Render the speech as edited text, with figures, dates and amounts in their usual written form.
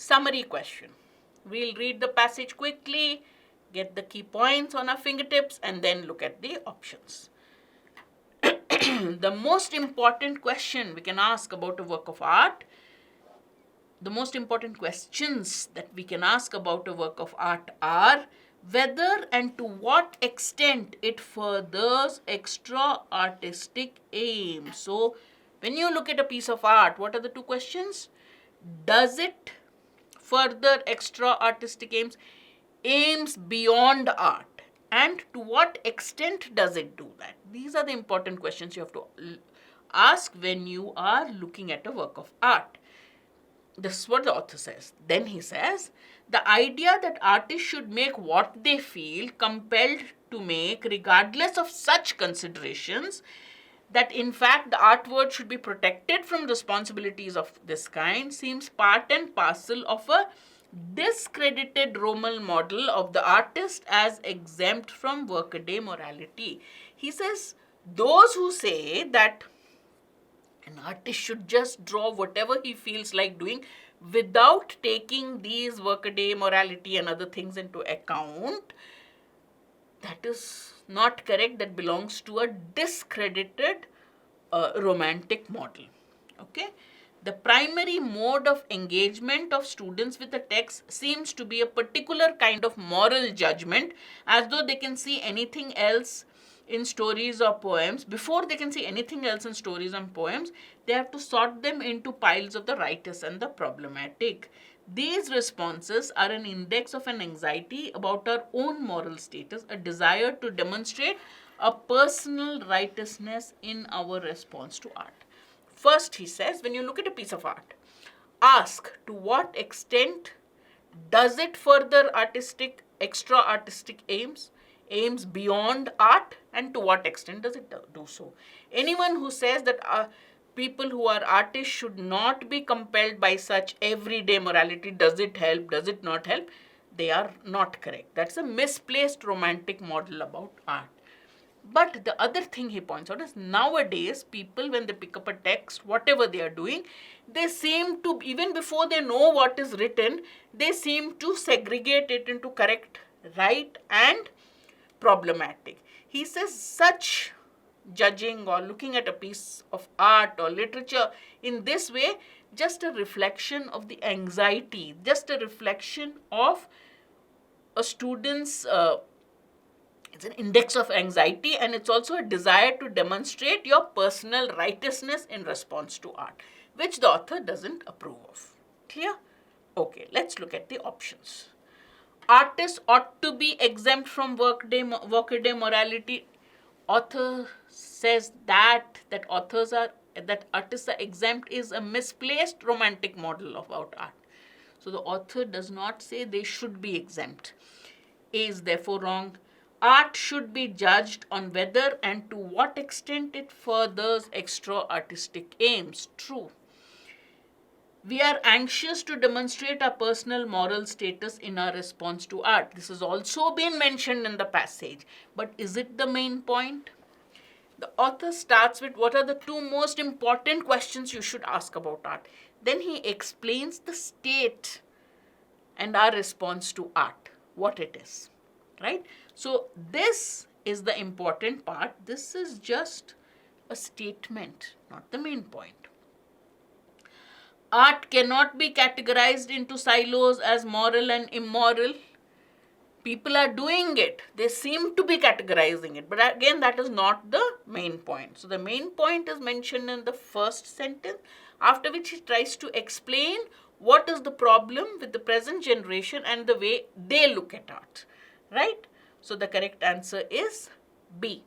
summary question. We'll read the passage quickly, get the key points on our fingertips, and then look at the options. The most important question we can ask about a work of art, the most important questions that we can ask about a work of art are whether and to what extent it furthers extra artistic aims. So, when you look at a piece of art, what are the two questions? Does it further extra artistic aims beyond art? And to what extent does it do that? These are the important questions you have to ask when you are looking at a work of art. This is what the author says. Then he says, the idea that artists should make what they feel compelled to make regardless of such considerations, that in fact the artwork should be protected from responsibilities of this kind, seems part and parcel of a discredited role model of the artist as exempt from workaday morality. He says, those who say that an artist should just draw whatever he feels like doing without taking these workaday morality and other things into account, that is not correct. That belongs to a discredited romantic model. Okay. The primary mode of engagement of students with the text seems to be a particular kind of moral judgment, as though they can see anything else in stories or poems. Before they can see anything else in stories and poems, they have to sort them into piles of the righteous and the problematic. These responses are an index of an anxiety about our own moral status, a desire to demonstrate a personal righteousness in our response to art. First, he says, when you look at a piece of art, ask to what extent does it further extra artistic aims beyond art, and to what extent does it do so. Anyone who says that people who are artists should not be compelled by such everyday morality, does it help, does it not help, they are not correct. That's a misplaced romantic model about art. But the other thing he points out is nowadays people, when they pick up a text, whatever they are doing, they seem to, even before they know what is written, they seem to segregate it into correct, right, and problematic. He says such judging or looking at a piece of art or literature in this way, just a reflection of the anxiety, just a reflection of a student's it's an index of anxiety, and it's also a desire to demonstrate your personal righteousness in response to art, which the author doesn't approve of. Clear? Okay, let's look at the options. Artists ought to be exempt from workaday morality. Author says that artists are exempt is a misplaced romantic model about art. So the author does not say they should be exempt. A is therefore wrong. Art should be judged on whether and to what extent it furthers extra artistic aims. True. We are anxious to demonstrate our personal moral status in our response to art. This has also been mentioned in the passage. But is it the main point? The author starts with what are the two most important questions you should ask about art. Then he explains the state and our response to art, what it is. Right? So this is the important part. This is just a statement, not the main point. Art cannot be categorized into silos as moral and immoral. People are doing it. They seem to be categorizing it. But again, that is not the main point. So the main point is mentioned in the first sentence, after which he tries to explain what is the problem with the present generation and the way they look at art. Right? So the correct answer is B.